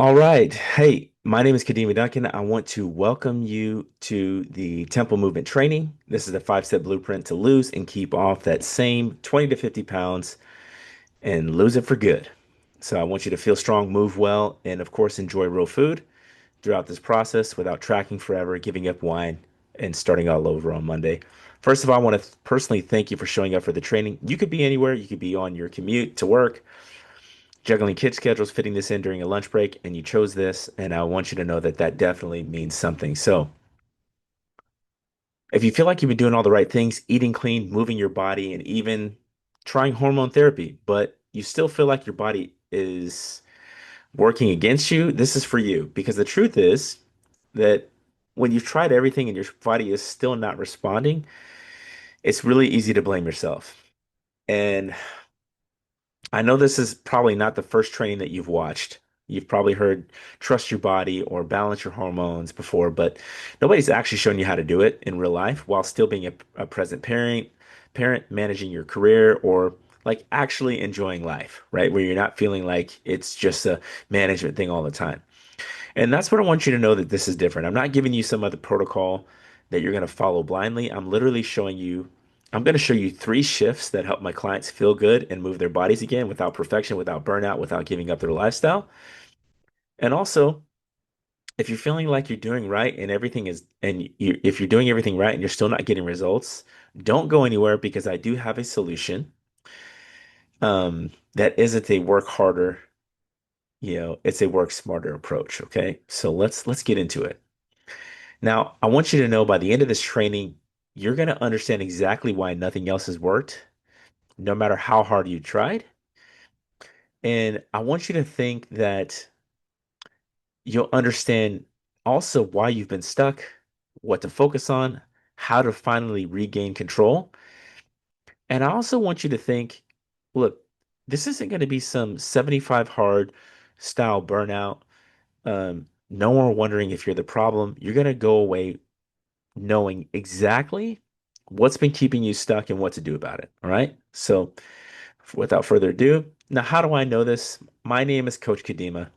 All right. Hey, my name is Kadima Duncan. I want to welcome you to the Temple Movement Training. This is the five-step blueprint to lose and keep off that same 20 to 50 pounds and lose it for good. So I want you to feel strong, move well, and of course, enjoy real food throughout this process without tracking forever, giving up wine, and starting all over on Monday. First of all, I want to personally thank you for showing up for the training. You could be anywhere. You could be on your commute to work, juggling kid schedules, fitting this in during a lunch break, and you chose this, and I want you to know that that definitely means something. So, if you feel like you've been doing all the right things, eating clean, moving your body, and even trying hormone therapy, but you still feel like your body is working against you, this is for you. Because the truth is that when you've tried everything and your body is still not responding, it's really easy to blame yourself. And I know this is probably not the first training that you've watched. You've probably heard trust your body or balance your hormones before, but nobody's actually shown you how to do it in real life while still being a present parent managing your career or like actually enjoying life, right? Where you're not feeling like it's just a management thing all the time. And that's what I want you to know that this is different. I'm not giving you some other protocol that you're going to follow blindly. I'm going to show you three shifts that help my clients feel good and move their bodies again without perfection, without burnout, without giving up their lifestyle. And also, if you're feeling like you're doing right and if you're doing everything right and you're still not getting results, don't go anywhere because I do have a solution. That isn't a work harder, it's a work smarter approach. Okay. So let's get into it. Now, I want you to know by the end of this training, you're going to understand exactly why nothing else has worked, no matter how hard you tried. And I want you to think that you'll understand also why you've been stuck, what to focus on, how to finally regain control. And I also want you to think, look, this isn't going to be some 75 hard style burnout. No more wondering if you're the problem. You're going to go away knowing exactly what's been keeping you stuck and what to do about it. All right. So, without further ado, now, how do I know this? My name is Coach Kadima.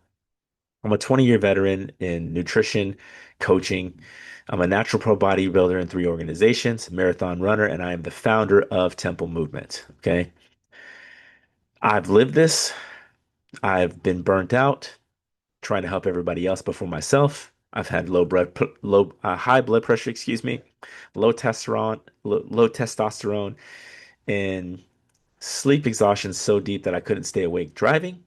I'm a 20-year veteran in nutrition, coaching. I'm a natural pro bodybuilder in three organizations, marathon runner, and I am the founder of Temple Movement. Okay. I've lived this. I've been burnt out trying to help everybody else before myself. I've had high blood pressure, excuse me, low testosterone, and sleep exhaustion so deep that I couldn't stay awake driving.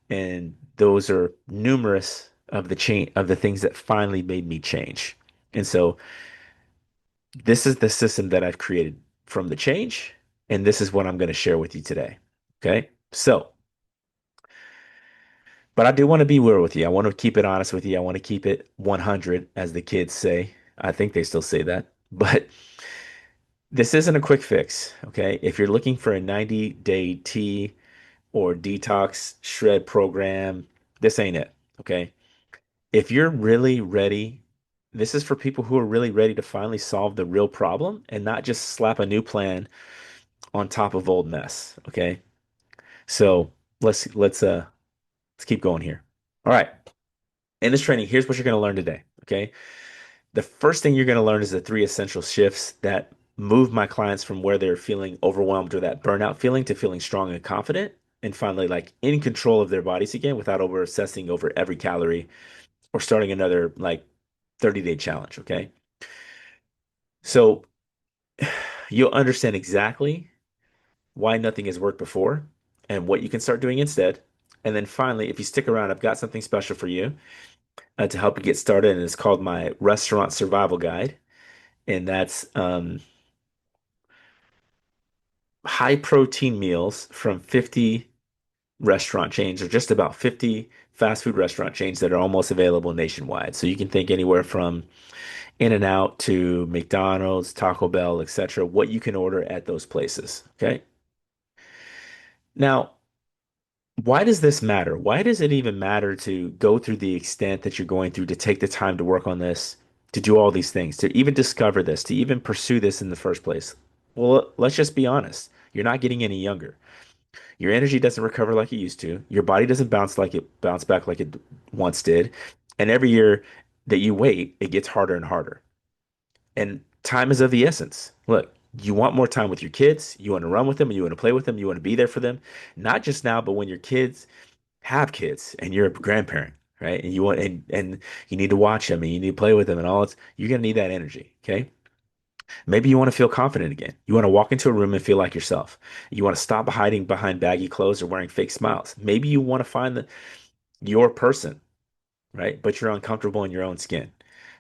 And those are numerous of the things that finally made me change. And so this is the system that I've created from the change, and this is what I'm going to share with you today. Okay. So, but I do want to be real with you. I want to keep it honest with you. I want to keep it 100, as the kids say. I think they still say that. But this isn't a quick fix, okay? If you're looking for a 90-day tea or detox shred program, this ain't it, okay? If you're really ready, this is for people who are really ready to finally solve the real problem and not just slap a new plan on top of old mess, okay? So let's keep going here. All right. In this training, here's what you're going to learn today, okay? The first thing you're going to learn is the three essential shifts that move my clients from where they're feeling overwhelmed or that burnout feeling to feeling strong and confident and finally like in control of their bodies again without over obsessing over every calorie or starting another like 30-day challenge. Okay. So you'll understand exactly why nothing has worked before and what you can start doing instead. And then finally, if you stick around, I've got something special for you to help you get started. And it's called my restaurant survival guide. And that's high protein meals from 50 restaurant chains or just about 50 fast food restaurant chains that are almost available nationwide. So you can think anywhere from In-N-Out to McDonald's, Taco Bell, etc., what you can order at those places. Okay. Now, why does this matter? Why does it even matter to go through the extent that you're going through to take the time to work on this, to do all these things, to even discover this, to even pursue this in the first place? Well, let's just be honest. You're not getting any younger. Your energy doesn't recover like it used to. Your body doesn't bounce back like it once did. And every year that you wait, it gets harder and harder. And time is of the essence. Look, you want more time with your kids. You want to run with them. You want to play with them. You want to be there for them, not just now, but when your kids have kids and you're a grandparent, right? And and you need to watch them and you need to play with them and all. You're gonna need that energy. Okay. Maybe you want to feel confident again. You want to walk into a room and feel like yourself. You want to stop hiding behind baggy clothes or wearing fake smiles. Maybe you want to find your person, right? But you're uncomfortable in your own skin.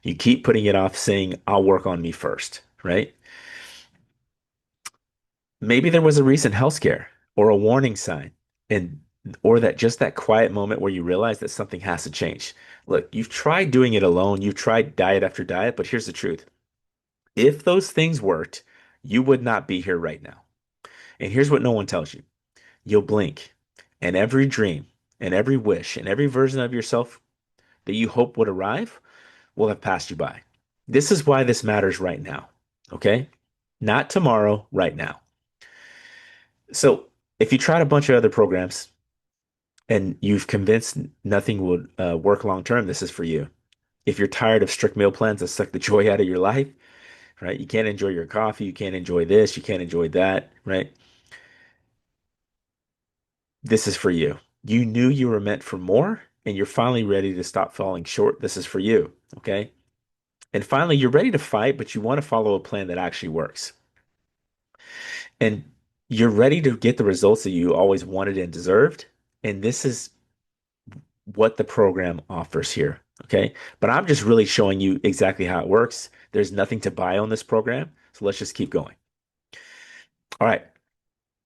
You keep putting it off saying, I'll work on me first, right? Maybe there was a recent health scare or a warning sign, and or that just that quiet moment where you realize that something has to change. Look, you've tried doing it alone, you've tried diet after diet, but here's the truth. If those things worked, you would not be here right now. And here's what no one tells you. You'll blink, and every dream, and every wish, and every version of yourself that you hope would arrive will have passed you by. This is why this matters right now. Okay? Not tomorrow, right now. So if you tried a bunch of other programs and you've convinced nothing would work long term, this is for you. If you're tired of strict meal plans that suck the joy out of your life, right? You can't enjoy your coffee, you can't enjoy this, you can't enjoy that, right? This is for you. You knew you were meant for more and you're finally ready to stop falling short. This is for you, okay? And finally, you're ready to fight, but you want to follow a plan that actually works. And you're ready to get the results that you always wanted and deserved. And this is what the program offers here. Okay. But I'm just really showing you exactly how it works. There's nothing to buy on this program. So let's just keep going. All right.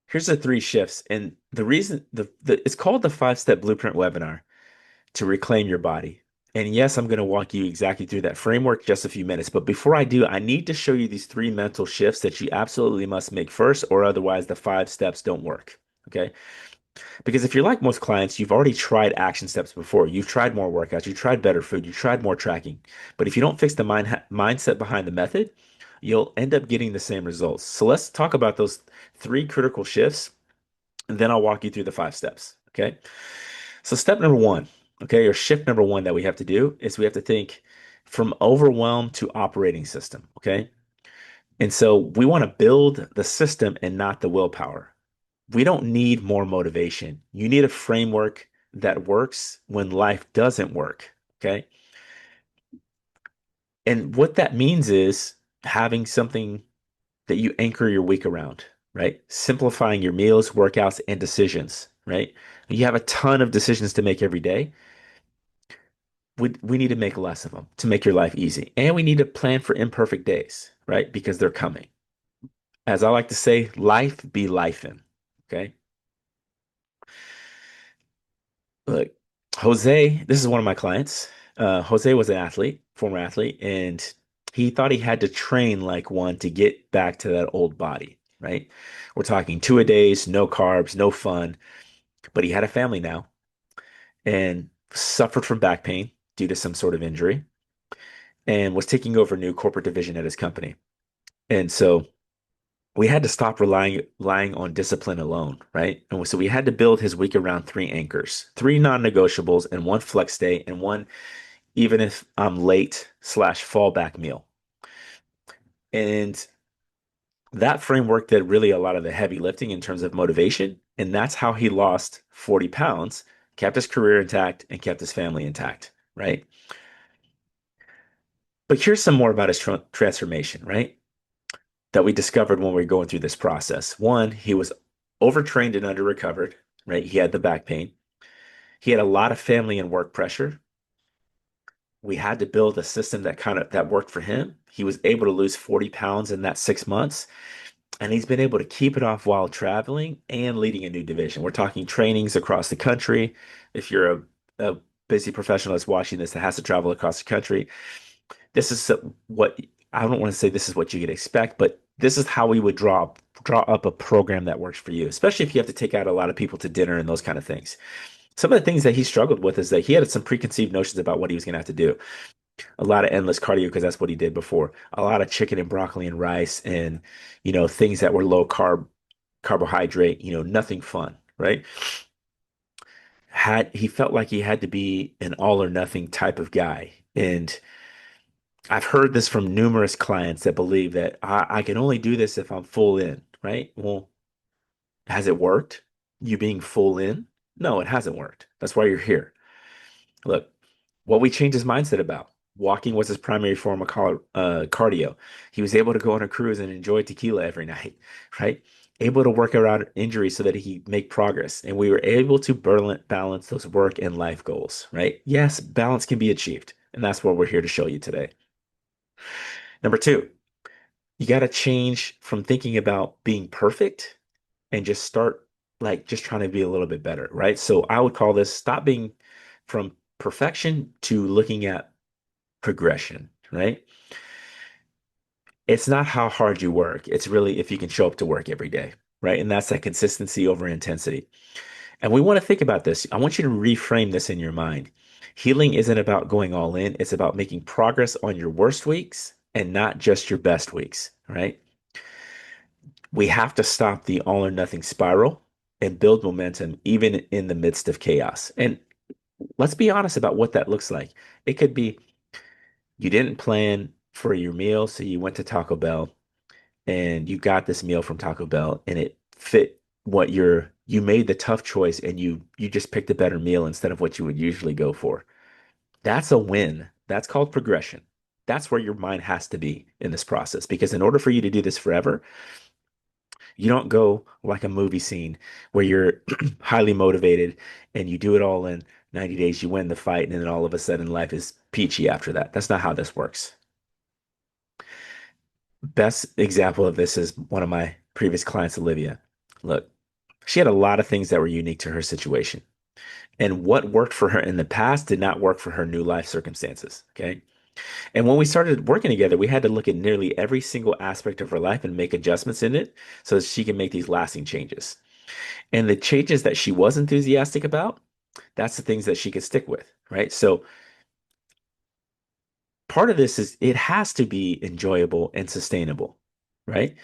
Here's the three shifts. And the reason it's called the 5-step blueprint webinar to reclaim your body. And yes, I'm going to walk you exactly through that framework just a few minutes. But before I do, I need to show you these three mental shifts that you absolutely must make first, or otherwise the 5 steps don't work. Okay. Because if you're like most clients, you've already tried action steps before. You've tried more workouts, you've tried better food, you've tried more tracking. But if you don't fix the mindset behind the method, you'll end up getting the same results. So let's talk about those three critical shifts, and then I'll walk you through the 5 steps. Okay. So step number one, okay, or shift number one that we have to do is we have to think from overwhelm to operating system. Okay. And so we want to build the system and not the willpower. We don't need more motivation. You need a framework that works when life doesn't work. Okay. And what that means is having something that you anchor your week around, right? Simplifying your meals, workouts, and decisions, right? You have a ton of decisions to make every day. We need to make less of them to make your life easy. And we need to plan for imperfect days, right? Because they're coming. As I like to say, life be lifing. Okay. Look, Jose, this is one of my clients. Jose was an athlete, former athlete, and he thought he had to train like one to get back to that old body, right? We're talking two-a-days, no carbs, no fun, but he had a family now and suffered from back pain due to some sort of injury and was taking over a new corporate division at his company. And so we had to stop relying on discipline alone, right? And so we had to build his week around three anchors, three non-negotiables, and one flex day, and one even if I'm late slash fallback meal. And that framework did really a lot of the heavy lifting in terms of motivation. And that's how he lost 40 pounds, kept his career intact, and kept his family intact, right? But here's some more about his transformation, right? That we discovered when we were going through this process. One, he was overtrained and under recovered, right? He had the back pain. He had a lot of family and work pressure. We had to build a system that worked for him. He was able to lose 40 pounds in that 6 months, and he's been able to keep it off while traveling and leading a new division. We're talking trainings across the country. If you're a busy professional that's watching this that has to travel across the country, this is what I don't want to say this is what you could expect, but this is how we would draw up a program that works for you, especially if you have to take out a lot of people to dinner and those kind of things. Some of the things that he struggled with is that he had some preconceived notions about what he was going to have to do. A lot of endless cardio because that's what he did before. A lot of chicken and broccoli and rice and things that were low carbohydrate, nothing fun, right? he felt like he had to be an all or nothing type of guy. And I've heard this from numerous clients that believe that I can only do this if I'm full in, right? Well, has it worked? You being full in? No, it hasn't worked. That's why you're here. Look, what we changed his mindset about. Walking was his primary form of cardio. He was able to go on a cruise and enjoy tequila every night, right? Able to work around injuries so that he could make progress. And we were able to balance those work and life goals, right? Yes, balance can be achieved. And that's what we're here to show you today. Number two, you got to change from thinking about being perfect and just start like just trying to be a little bit better, right? So I would call this stop being from perfection to looking at progression, right? It's not how hard you work. It's really if you can show up to work every day, right? And that's that consistency over intensity. And we want to think about this. I want you to reframe this in your mind. Healing isn't about going all in, it's about making progress on your worst weeks and not just your best weeks, right? We have to stop the all or nothing spiral and build momentum even in the midst of chaos. And let's be honest about what that looks like. It could be you didn't plan for your meal, so you went to Taco Bell and you got this meal from Taco Bell and it fit what you made the tough choice and you just picked a better meal instead of what you would usually go for. That's a win. That's called progression. That's where your mind has to be in this process because in order for you to do this forever, you don't go like a movie scene where you're highly motivated and you do it all in 90 days, you win the fight, and then all of a sudden life is peachy after that. That's not how this works. Best example of this is one of my previous clients, Olivia. Look, she had a lot of things that were unique to her situation. And what worked for her in the past did not work for her new life circumstances. Okay. And when we started working together, we had to look at nearly every single aspect of her life and make adjustments in it so that she can make these lasting changes. And the changes that she was enthusiastic about, that's the things that she could stick with, right? So part of this is it has to be enjoyable and sustainable, right?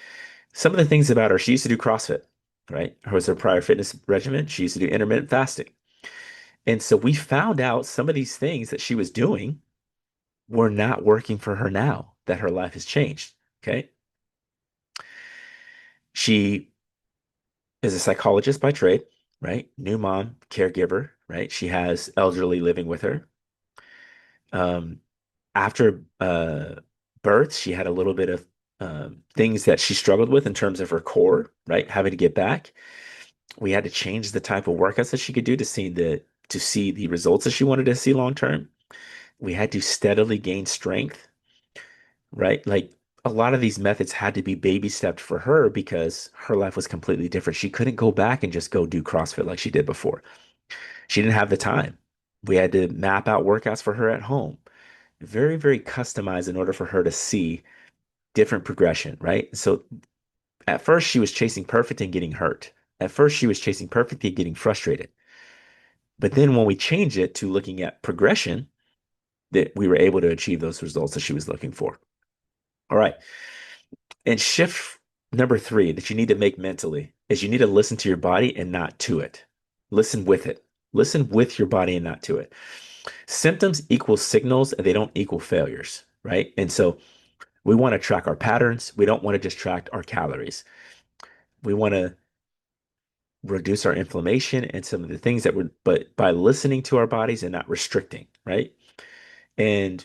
Some of the things about her, she used to do CrossFit, right? Her was her prior fitness regimen. She used to do intermittent fasting. And so we found out some of these things that she was doing were not working for her now that her life has changed. Okay. She is a psychologist by trade, right? New mom, caregiver, right? She has elderly living with her. Um, after birth, she had a little bit of things that she struggled with in terms of her core, right? Having to get back. We had to change the type of workouts that she could do to see the results that she wanted to see long term. We had to steadily gain strength, right? Like a lot of these methods had to be baby stepped for her because her life was completely different. She couldn't go back and just go do CrossFit like she did before. She didn't have the time. We had to map out workouts for her at home. Very, very customized in order for her to see different progression, right? So at first she was chasing perfect and getting hurt. At first she was chasing perfect and getting frustrated. But then when we changed it to looking at progression, that we were able to achieve those results that she was looking for. All right. And shift number three that you need to make mentally is you need to listen to your body and not to it. Listen with it. Listen with your body and not to it. Symptoms equal signals and they don't equal failures, right? And so we want to track our patterns. We don't want to just track our calories. We want to reduce our inflammation and some of the things that would, but by listening to our bodies and not restricting, right? And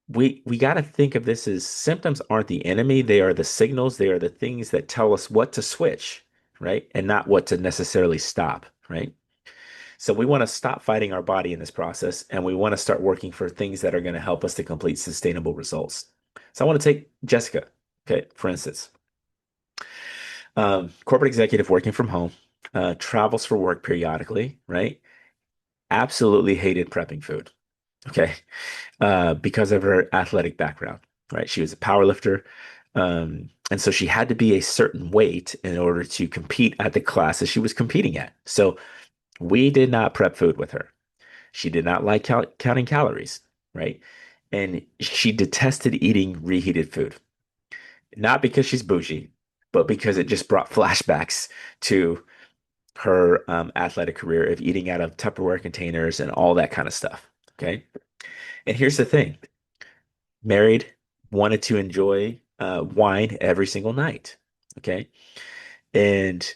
we got to think of this as symptoms aren't the enemy. They are the signals. They are the things that tell us what to switch, right? And not what to necessarily stop, right? So we want to stop fighting our body in this process and we want to start working for things that are going to help us to complete sustainable results. So I want to take Jessica, okay, for instance, corporate executive working from home, travels for work periodically, right? Absolutely hated prepping food, okay, because of her athletic background, right? She was a power lifter. And so she had to be a certain weight in order to compete at the classes she was competing at. So we did not prep food with her. She did not like counting calories, right? And she detested eating reheated food, not because she's bougie, but because it just brought flashbacks to her athletic career of eating out of Tupperware containers and all that kind of stuff. Okay. And here's the thing, married, wanted to enjoy wine every single night. Okay. And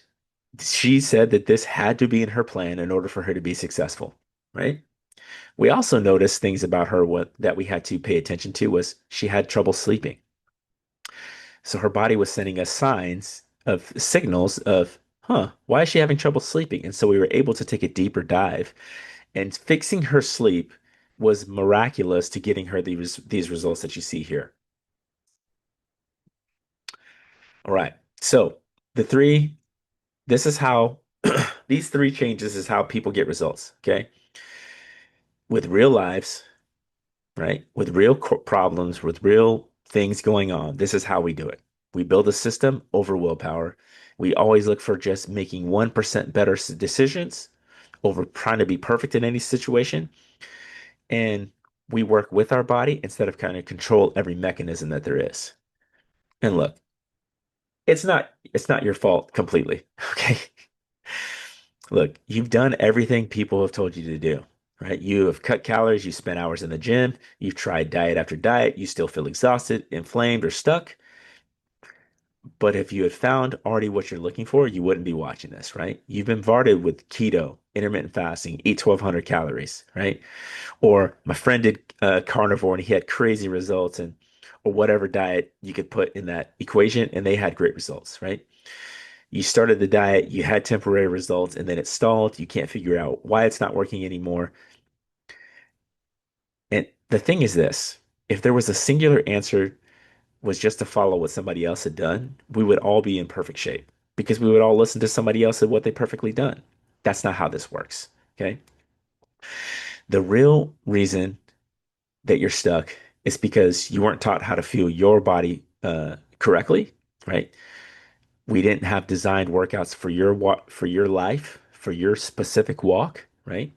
she said that this had to be in her plan in order for her to be successful. Right. We also noticed things about her that we had to pay attention to was she had trouble sleeping. So her body was sending us signs of signals of, why is she having trouble sleeping? And so we were able to take a deeper dive, and fixing her sleep was miraculous to getting her these results that you see here. All right. So the three, this is how these three changes is how people get results. Okay. With real lives, right? With real problems, with real things going on. This is how we do it. We build a system over willpower. We always look for just making 1% better decisions over trying to be perfect in any situation. And we work with our body instead of kind of control every mechanism that there is. And look, it's not your fault completely. Okay. Look, you've done everything people have told you to do, right? You have cut calories, you spent hours in the gym, you've tried diet after diet, you still feel exhausted, inflamed, or stuck. But if you had found already what you're looking for, you wouldn't be watching this, right? You've been bombarded with keto, intermittent fasting, eat 1,200 calories, right? Or my friend did carnivore and he had crazy results, and or whatever diet you could put in that equation, and they had great results, right? You started the diet, you had temporary results, and then it stalled. You can't figure out why it's not working anymore. And the thing is this, if there was a singular answer was just to follow what somebody else had done, we would all be in perfect shape because we would all listen to somebody else and what they perfectly done. That's not how this works. Okay. The real reason that you're stuck is because you weren't taught how to fuel your body correctly, right? We didn't have designed workouts for your for your life, for your specific walk, right?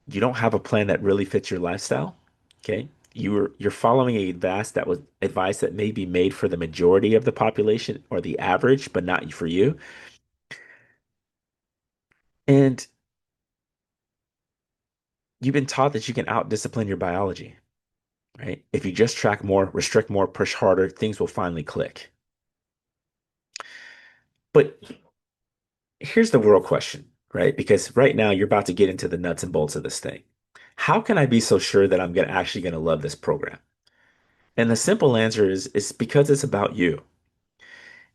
You don't have a plan that really fits your lifestyle. Okay. You're following a advice that was advice that may be made for the majority of the population or the average, but not for you. And you've been taught that you can out discipline your biology, right? If you just track more, restrict more, push harder, things will finally click. But here's the real question, right? Because right now you're about to get into the nuts and bolts of this thing. How can I be so sure that I'm gonna actually gonna love this program? And the simple answer is it's because it's about you.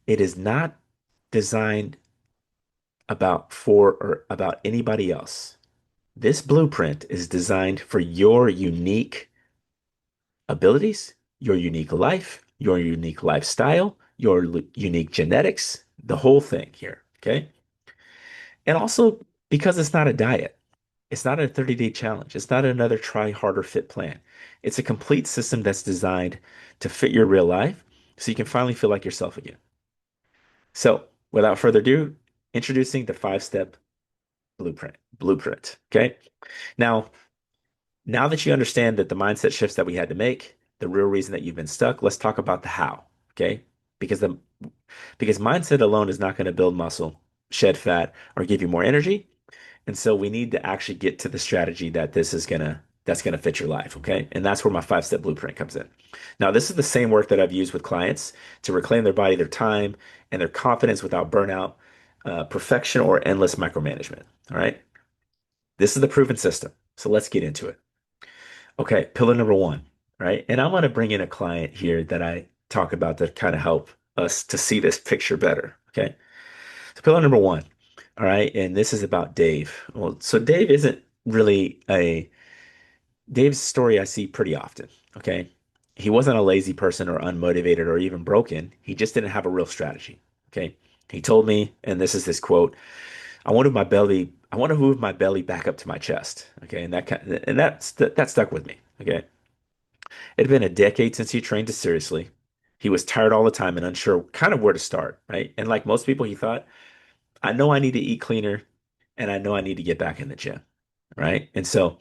It is not designed or about anybody else. This blueprint is designed for your unique abilities, your unique life, your unique lifestyle, your unique genetics, the whole thing here. Okay. And also because it's not a diet, it's not a 30-day challenge, it's not another try harder fit plan. It's a complete system that's designed to fit your real life so you can finally feel like yourself again. So, without further ado, introducing the 5-step blueprint. Blueprint. Okay. Now, now that you understand that the mindset shifts that we had to make, the real reason that you've been stuck, let's talk about the how. Okay. Because the because mindset alone is not going to build muscle, shed fat, or give you more energy. And so we need to actually get to the strategy that's gonna fit your life. Okay. And that's where my 5-step blueprint comes in. Now, this is the same work that I've used with clients to reclaim their body, their time, and their confidence without burnout, perfection, or endless micromanagement. All right. This is the proven system. So let's get into it. Okay, pillar number one, right? And I want to bring in a client here that I talk about to kind of help us to see this picture better. Okay. So pillar number one, all right, and this is about Dave. Well, so Dave isn't really a Dave's story I see pretty often. Okay. He wasn't a lazy person or unmotivated or even broken. He just didn't have a real strategy. Okay. He told me, and this is his quote, I want to move my belly back up to my chest. Okay. And that stuck with me. Okay. It had been a decade since he trained seriously. He was tired all the time and unsure kind of where to start, right? And like most people, he thought, I know I need to eat cleaner and I know I need to get back in the gym, right? And so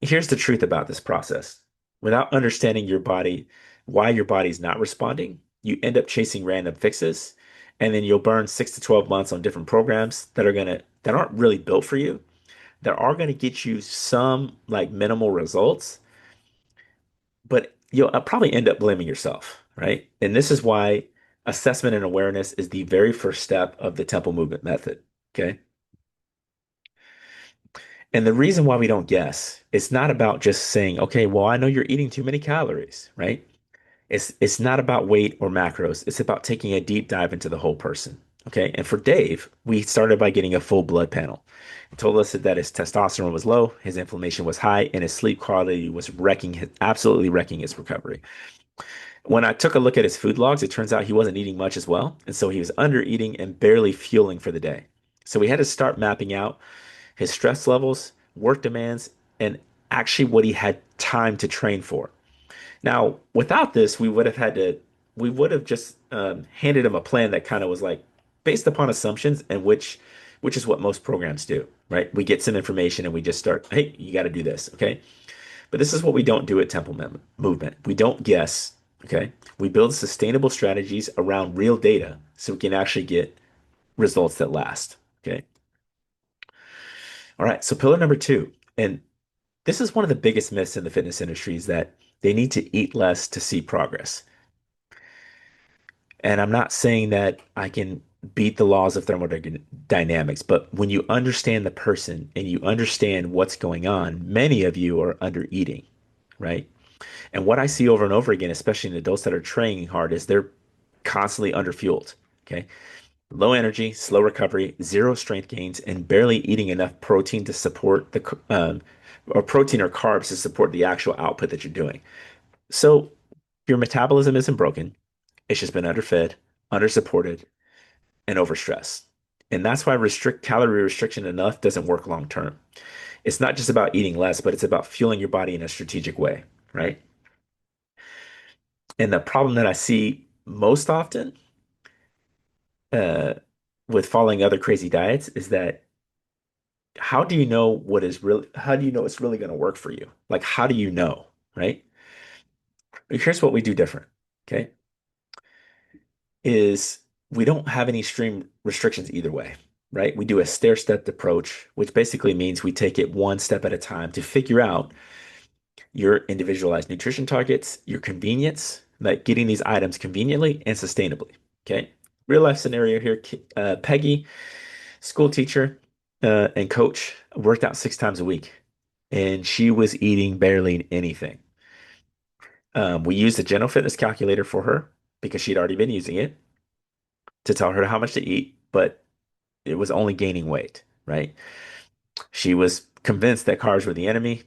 here's the truth about this process. Without understanding your body, why your body's not responding, you end up chasing random fixes And then you'll burn 6 to 12 months on different programs that aren't really built for you, that are gonna get you some like minimal results, but you'll probably end up blaming yourself, right? And this is why assessment and awareness is the very first step of the temple movement method. Okay. And the reason why we don't guess, it's not about just saying, okay, well, I know you're eating too many calories, right? It's not about weight or macros. It's about taking a deep dive into the whole person. Okay. And for Dave, we started by getting a full blood panel. It told us that his testosterone was low, his inflammation was high, and his sleep quality was absolutely wrecking his recovery. When I took a look at his food logs, it turns out he wasn't eating much as well. And so he was under eating and barely fueling for the day. So we had to start mapping out his stress levels, work demands, and actually what he had time to train for. Now, without this, we would have just handed him a plan that kind of was like based upon assumptions, and which is what most programs do, right? We get some information and we just start, hey, you got to do this, okay? But this is what we don't do at Movement. We don't guess, okay? We build sustainable strategies around real data so we can actually get results that last, okay? All right, so pillar number two, and this is one of the biggest myths in the fitness industry is that they need to eat less to see progress. And I'm not saying that I can beat the laws of thermodynamics, but when you understand the person and you understand what's going on, many of you are under eating, right? And what I see over and over again, especially in adults that are training hard, is they're constantly underfueled. Okay. Low energy, slow recovery, zero strength gains, and barely eating enough protein to support or protein or carbs to support the actual output that you're doing. So your metabolism isn't broken. It's just been underfed, undersupported, and overstressed. And that's why calorie restriction enough doesn't work long term. It's not just about eating less, but it's about fueling your body in a strategic way, right? And the problem that I see most often uh, with following other crazy diets is that how do you know it's really going to work for you? Like, how do you know, right? Here's what we do different, okay? Is we don't have any extreme restrictions either way, right? We do a stair-stepped approach, which basically means we take it one step at a time to figure out your individualized nutrition targets, your convenience, like getting these items conveniently and sustainably, okay? Real life scenario here, Peggy, school teacher and coach, worked out 6 times a week, and she was eating barely anything. We used a general fitness calculator for her because she'd already been using it to tell her how much to eat, but it was only gaining weight, right? She was convinced that carbs were the enemy.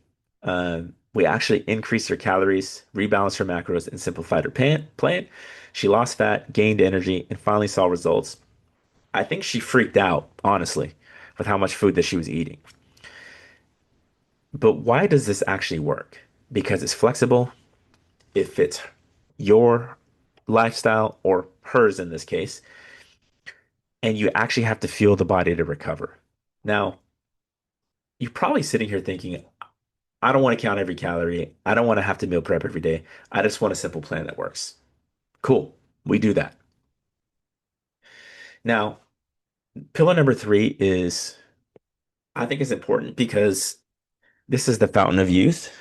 We actually increased her calories, rebalanced her macros, and simplified her plan. She lost fat, gained energy, and finally saw results. I think she freaked out, honestly, with how much food that she was eating. But why does this actually work? Because it's flexible, it fits your lifestyle or hers in this case, and you actually have to feel the body to recover. Now, you're probably sitting here thinking, I don't want to count every calorie. I don't want to have to meal prep every day. I just want a simple plan that works. Cool. We do that. Now, pillar number three is I think is important because this is the fountain of youth.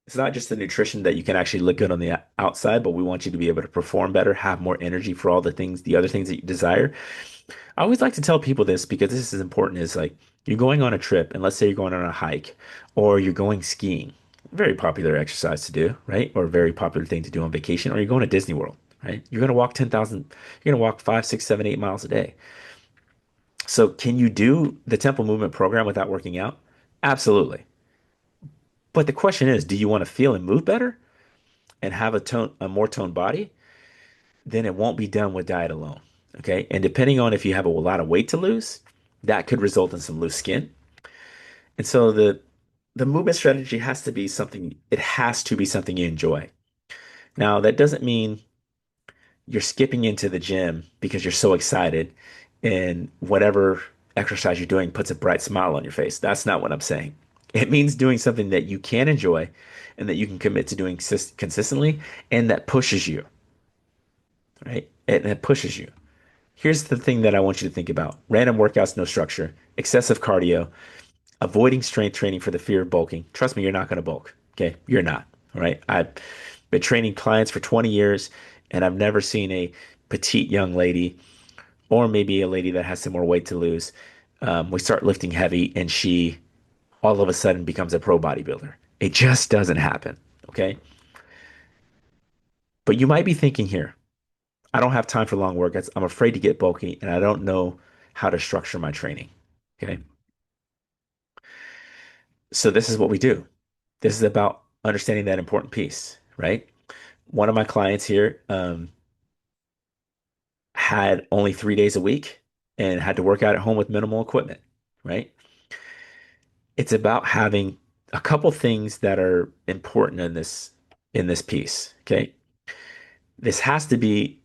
It's not just the nutrition that you can actually look good on the outside, but we want you to be able to perform better, have more energy for all the other things that you desire. I always like to tell people this because this is important is like you're going on a trip and let's say you're going on a hike or you're going skiing. Very popular exercise to do, right? Or a very popular thing to do on vacation, or you're going to Disney World, right? You're going to walk 10,000, you're going to walk 5, 6, 7, 8 miles a day. So can you do the temple movement program without working out? Absolutely. But the question is, do you want to feel and move better and have a more toned body? Then it won't be done with diet alone. Okay. And depending on if you have a lot of weight to lose, that could result in some loose skin. And so the movement strategy it has to be something you enjoy. Now, that doesn't mean you're skipping into the gym because you're so excited and whatever exercise you're doing puts a bright smile on your face. That's not what I'm saying. It means doing something that you can enjoy and that you can commit to doing consistently and that pushes you, right? And it pushes you. Here's the thing that I want you to think about. Random workouts, no structure, excessive cardio, avoiding strength training for the fear of bulking. Trust me, you're not going to bulk. Okay. You're not. All right. I've been training clients for 20 years and I've never seen a petite young lady or maybe a lady that has some more weight to lose. We start lifting heavy and she all of a sudden becomes a pro bodybuilder. It just doesn't happen. Okay. But you might be thinking here, I don't have time for long workouts. I'm afraid to get bulky and I don't know how to structure my training. Okay. So this is what we do. This is about understanding that important piece, right? One of my clients here had only 3 days a week and had to work out at home with minimal equipment, right? It's about having a couple things that are important in this piece, okay? This has to be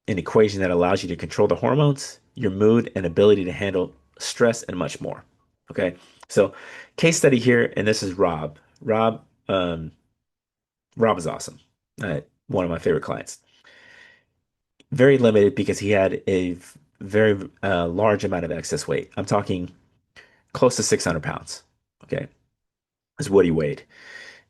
an equation that allows you to control the hormones, your mood, and ability to handle stress and much more. Okay. So, case study here, and this is Rob. Rob is awesome. One of my favorite clients. Very limited because he had a very large amount of excess weight. I'm talking close to 600 pounds. Okay. Is what he weighed.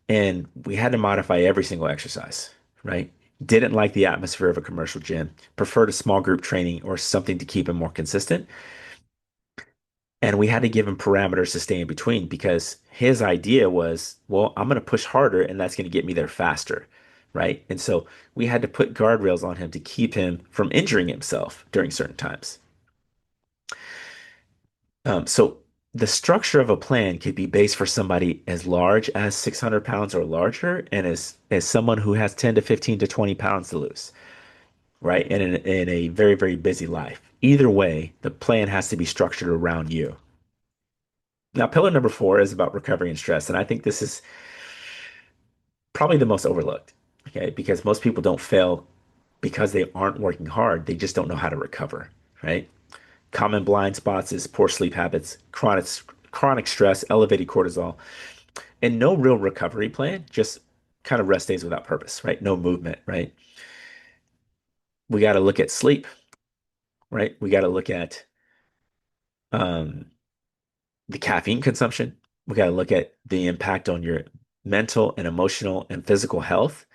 And we had to modify every single exercise, right? Didn't like the atmosphere of a commercial gym, preferred a small group training or something to keep him more consistent. And we had to give him parameters to stay in between because his idea was, well, I'm going to push harder and that's going to get me there faster, right? And so we had to put guardrails on him to keep him from injuring himself during certain times. So the structure of a plan could be based for somebody as large as 600 pounds or larger, and as someone who has 10 to 15 to 20 pounds to lose, right? And in a very, very busy life. Either way, the plan has to be structured around you. Now, pillar number four is about recovery and stress, and I think this is probably the most overlooked, okay? Because most people don't fail because they aren't working hard. They just don't know how to recover, right? Common blind spots is poor sleep habits, chronic stress, elevated cortisol, and no real recovery plan, just kind of rest days without purpose, right? No movement, right? We got to look at sleep, right? We got to look at um, the caffeine consumption. We got to look at the impact on your mental and emotional and physical health.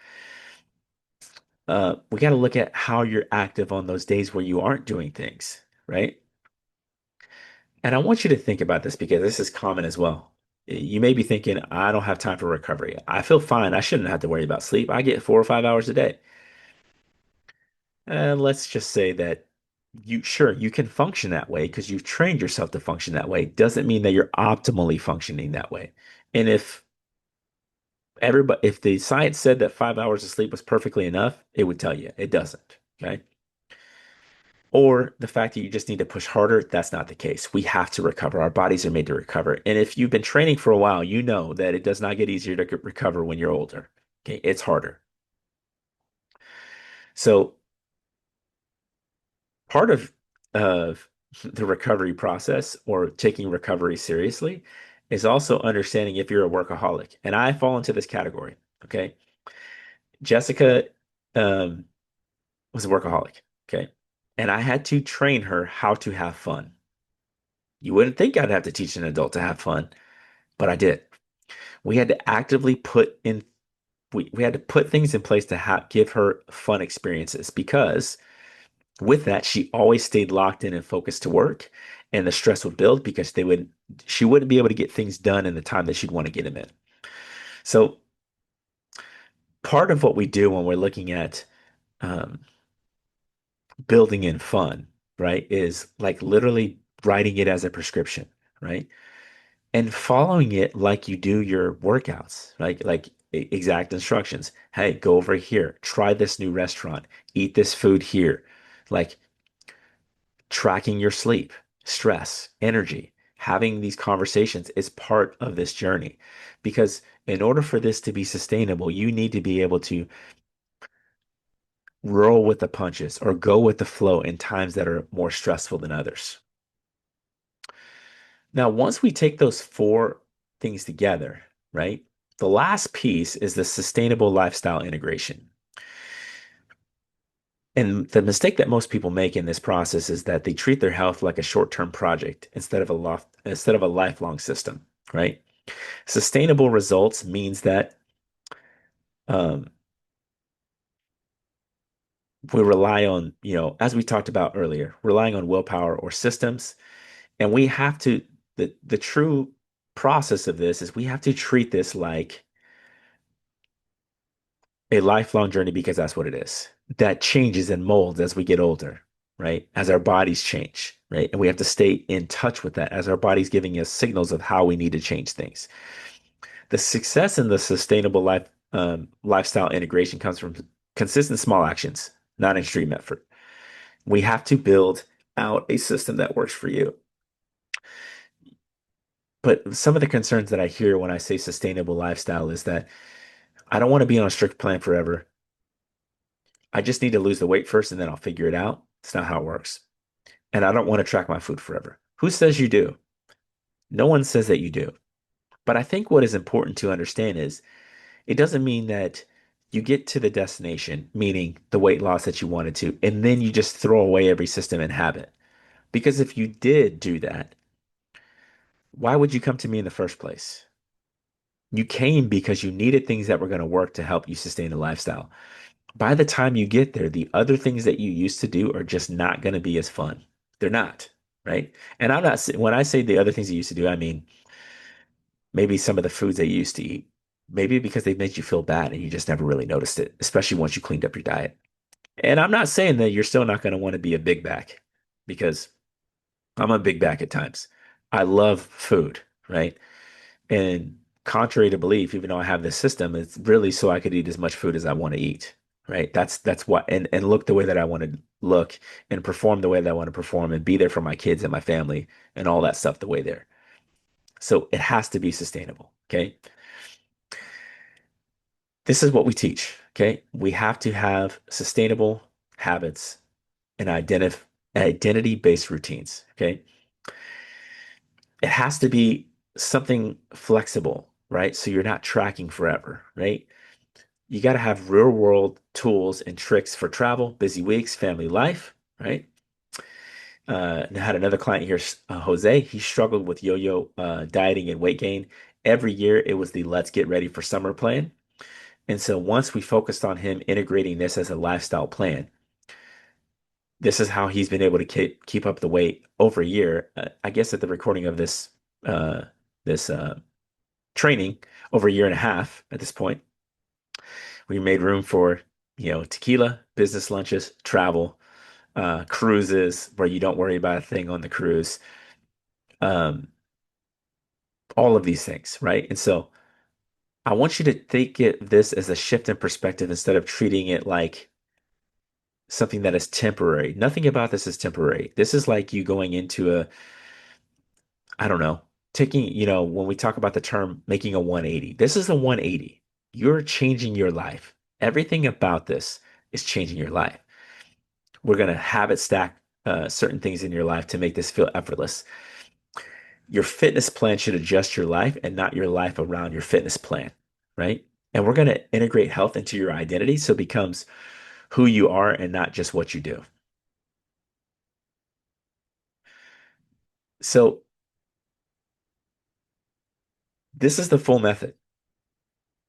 We got to look at how you're active on those days where you aren't doing things, right? And I want you to think about this because this is common as well. You may be thinking, I don't have time for recovery. I feel fine. I shouldn't have to worry about sleep. I get 4 or 5 hours a day. And let's just say that you can function that way because you've trained yourself to function that way. Doesn't mean that you're optimally functioning that way. And if the science said that 5 hours of sleep was perfectly enough, it would tell you it doesn't. Okay. Or the fact that you just need to push harder, that's not the case. We have to recover. Our bodies are made to recover. And if you've been training for a while, you know that it does not get easier to recover when you're older. Okay. It's harder. So part of the recovery process or taking recovery seriously is also understanding if you're a workaholic. And I fall into this category. Okay. Jessica um, was a workaholic. Okay. And I had to train her how to have fun. You wouldn't think I'd have to teach an adult to have fun, but I did. We had to actively put in we had to put things in place to give her fun experiences because with that she always stayed locked in and focused to work and the stress would build because she wouldn't be able to get things done in the time that she'd want to get them in. So part of what we do when we're looking at um, building in fun, right, is like literally writing it as a prescription, right? And following it like you do your workouts, like exact instructions. Hey, go over here, try this new restaurant, eat this food here. Like tracking your sleep, stress, energy, having these conversations is part of this journey. Because in order for this to be sustainable, you need to be able to roll with the punches or go with the flow in times that are more stressful than others. Now, once we take those four things together, right? The last piece is the sustainable lifestyle integration. And the mistake that most people make in this process is that they treat their health like a short-term project instead of a lifelong system, right? Sustainable results means that um, we rely on, as we talked about earlier, relying on willpower or systems. And we have to, the true process of this is we have to treat this like a lifelong journey because that's what it is. That changes and molds as we get older, right? As our bodies change, right? And we have to stay in touch with that as our body's giving us signals of how we need to change things. The success in the sustainable lifestyle integration comes from consistent small actions, not extreme effort. We have to build out a system that works for you. But some of the concerns that I hear when I say sustainable lifestyle is that I don't want to be on a strict plan forever. I just need to lose the weight first and then I'll figure it out. It's not how it works. And I don't want to track my food forever. Who says you do? No one says that you do. But I think what is important to understand is it doesn't mean that you get to the destination, meaning the weight loss that you wanted to, and then you just throw away every system and habit. Because if you did do that, why would you come to me in the first place? You came because you needed things that were going to work to help you sustain a lifestyle. By the time you get there, the other things that you used to do are just not going to be as fun. They're not, right? And when I say the other things you used to do, I mean maybe some of the foods that you used to eat, maybe because they made you feel bad and you just never really noticed it, especially once you cleaned up your diet. And I'm not saying that you're still not going to want to be a big back because I'm a big back at times. I love food, right? And contrary to belief, even though I have this system, it's really so I could eat as much food as I want to eat, right? That's what and look the way that I want to look and perform the way that I want to perform and be there for my kids and my family and all that stuff the way there. So it has to be sustainable, okay? This is what we teach, okay? We have to have sustainable habits and identity-based routines, okay? It has to be something flexible, right? So you're not tracking forever, right? You got to have real world tools and tricks for travel, busy weeks, family life, right? I had another client here, Jose. He struggled with yo-yo dieting and weight gain. Every year it was the let's get ready for summer plan. And so once we focused on him integrating this as a lifestyle plan, this is how he's been able to keep up the weight over a year. I guess at the recording of uh, this training over a year and a half at this point, we made room for, tequila, business lunches, travel, cruises where you don't worry about a thing on the cruise, um, all of these things, right? And so I want you to this as a shift in perspective instead of treating it like something that is temporary. Nothing about this is temporary. This is like you going into I don't know, taking, when we talk about the term making a 180, this is a 180. You're changing your life. Everything about this is changing your life. We're going to habit stack certain things in your life to make this feel effortless. Your fitness plan should adjust your life and not your life around your fitness plan, right? And we're going to integrate health into your identity so it becomes who you are and not just what you do. So this is the full method.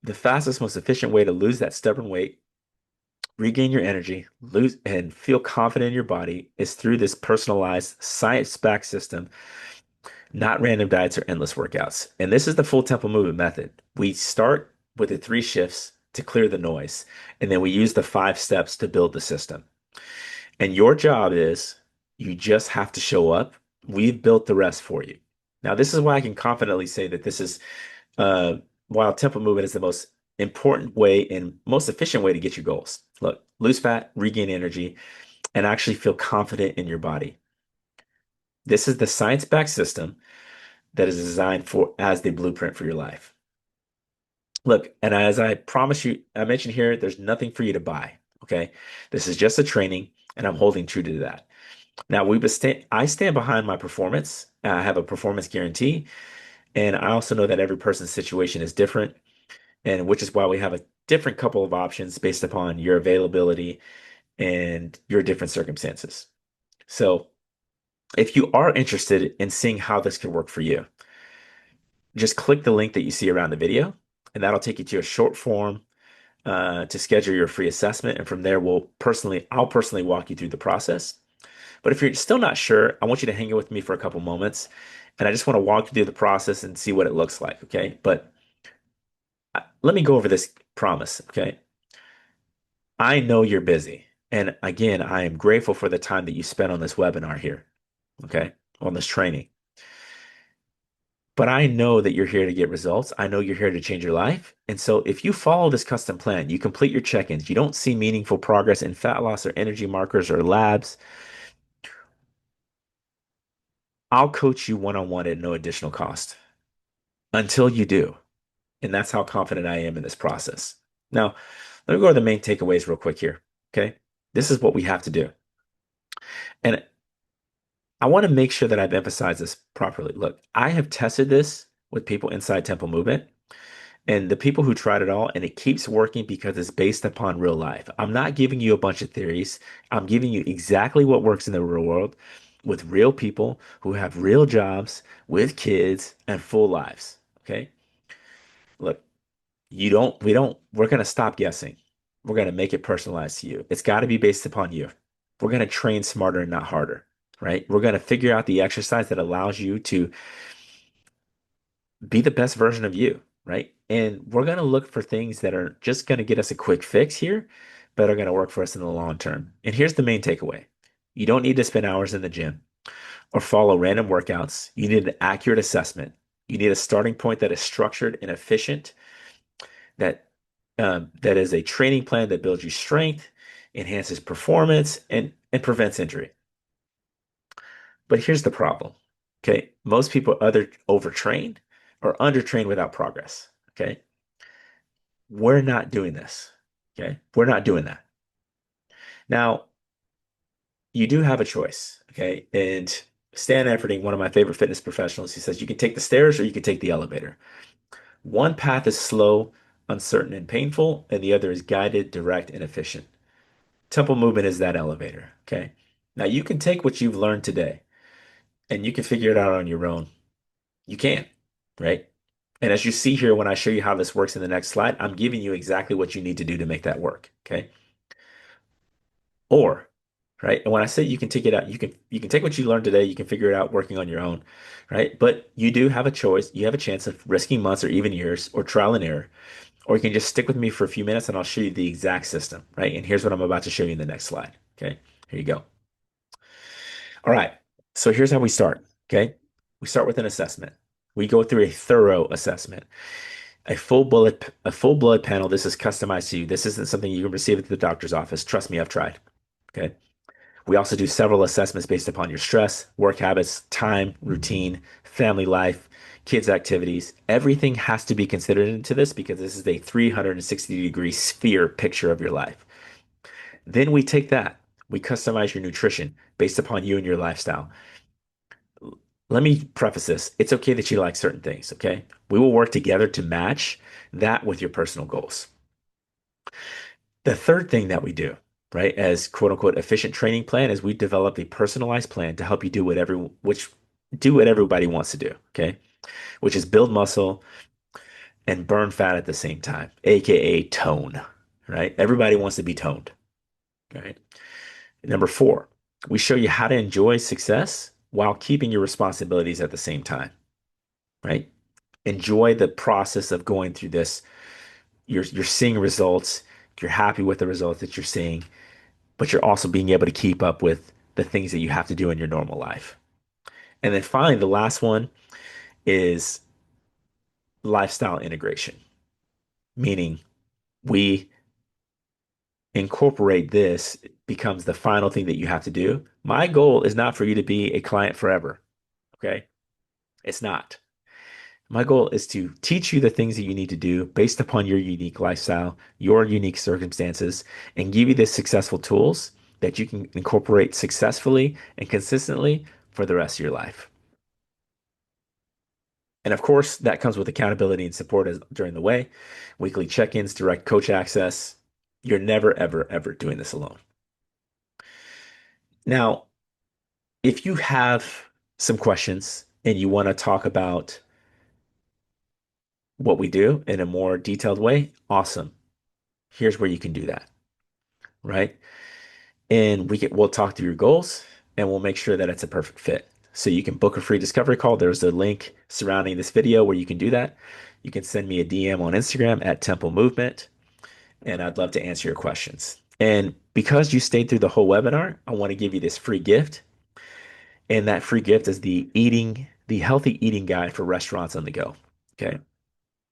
The fastest, most efficient way to lose that stubborn weight, regain your energy, lose and feel confident in your body is through this personalized science-backed system, not random diets or endless workouts. And this is the full tempo movement method. We start with the 3 shifts to clear the noise, and then we use the 5 steps to build the system. And your job is you just have to show up. We've built the rest for you. Now, this is why I can confidently say that this is uh, while tempo movement is the most important way and most efficient way to get your goals. Look, lose fat, regain energy, and actually feel confident in your body. This is the science-backed system that is designed for as the blueprint for your life. Look, and as I promise you, I mentioned here, there's nothing for you to buy. Okay. This is just a training, and I'm holding true to that. Now, I stand behind my performance. I have a performance guarantee, and I also know that every person's situation is different, and which is why we have a different couple of options based upon your availability and your different circumstances. So if you are interested in seeing how this could work for you, just click the link that you see around the video, and that'll take you to a short form to schedule your free assessment. And from there, I'll personally walk you through the process. But if you're still not sure, I want you to hang out with me for a couple moments, and I just want to walk you through the process and see what it looks like. Okay. But let me go over this promise. Okay. I know you're busy. And again, I am grateful for the time that you spent on this webinar here. Okay. On this training. But I know that you're here to get results. I know you're here to change your life. And so if you follow this custom plan, you complete your check-ins, you don't see meaningful progress in fat loss or energy markers or labs, I'll coach you one-on-one at no additional cost until you do. And that's how confident I am in this process. Now, let me go to the main takeaways real quick here. Okay. This is what we have to do. And I want to make sure that I've emphasized this properly. Look, I have tested this with people inside Temple Movement. And the people who tried it all, and it keeps working because it's based upon real life. I'm not giving you a bunch of theories. I'm giving you exactly what works in the real world with real people who have real jobs, with kids, and full lives. Okay. Look, we're going to stop guessing. We're going to make it personalized to you. It's got to be based upon you. We're going to train smarter and not harder, right? We're going to figure out the exercise that allows you to be the best version of you, right? And we're going to look for things that are just going to get us a quick fix here, but are going to work for us in the long term. And here's the main takeaway. You don't need to spend hours in the gym or follow random workouts. You need an accurate assessment. You need a starting point that is structured and efficient, that that is a training plan that builds you strength, enhances performance, and prevents injury. But here's the problem. Okay. Most people other overtrain or undertrain without progress. Okay. We're not doing this. Okay. We're not doing that. Now, you do have a choice. Okay. And Stan Efferding, one of my favorite fitness professionals, he says you can take the stairs or you can take the elevator. One path is slow, uncertain, and painful, and the other is guided, direct, and efficient. Temple movement is that elevator. Okay. Now, you can take what you've learned today and you can figure it out on your own. You can, right? And as you see here, when I show you how this works in the next slide, I'm giving you exactly what you need to do to make that work. Okay. Or, right? And when I say you can take it out, you can take what you learned today, you can figure it out working on your own, right? But you do have a choice. You have a chance of risking months or even years or trial and error, or you can just stick with me for a few minutes and I'll show you the exact system, right? And here's what I'm about to show you in the next slide. Okay. Here you go. All right. So here's how we start. Okay. We start with an assessment. We go through a thorough assessment. A full blood panel. This is customized to you. This isn't something you can receive at the doctor's office. Trust me, I've tried. Okay. We also do several assessments based upon your stress, work habits, time, routine, family life, kids' activities. Everything has to be considered into this because this is a 360-degree sphere picture of your life. Then we take that, we customize your nutrition based upon you and your lifestyle. Let me preface this. It's okay that you like certain things, okay? We will work together to match that with your personal goals. The third thing that we do, right, as quote unquote efficient training plan is we develop a personalized plan to help you do what everybody wants to do, okay? Which is build muscle and burn fat at the same time, aka tone, right? Everybody wants to be toned, right? Number four, we show you how to enjoy success while keeping your responsibilities at the same time, right? Enjoy the process of going through this. You're seeing results, you're happy with the results that you're seeing, but you're also being able to keep up with the things that you have to do in your normal life. And then finally, the last one is lifestyle integration, meaning we incorporate this becomes the final thing that you have to do. My goal is not for you to be a client forever. Okay. It's not. My goal is to teach you the things that you need to do based upon your unique lifestyle, your unique circumstances, and give you the successful tools that you can incorporate successfully and consistently for the rest of your life. And of course, that comes with accountability and support during the way, weekly check-ins, direct coach access. You're never, ever, ever doing this alone. Now, if you have some questions and you want to talk about what we do in a more detailed way, awesome. Here's where you can do that, right? And we'll talk through your goals and we'll make sure that it's a perfect fit. So you can book a free discovery call. There's a link surrounding this video where you can do that. You can send me a DM on Instagram at Temple Movement, and I'd love to answer your questions. And because you stayed through the whole webinar, I want to give you this free gift. And that free gift is the healthy eating guide for restaurants on the go. Okay.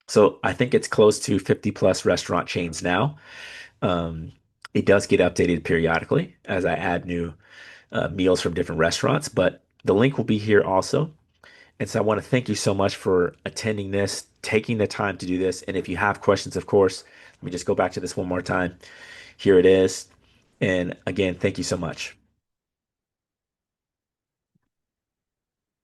So I think it's close to 50 plus restaurant chains now. Um, it does get updated periodically as I add new meals from different restaurants, but the link will be here also. And so I want to thank you so much for attending this, taking the time to do this. And if you have questions, of course, let me just go back to this one more time. Here it is. And again, thank you so much.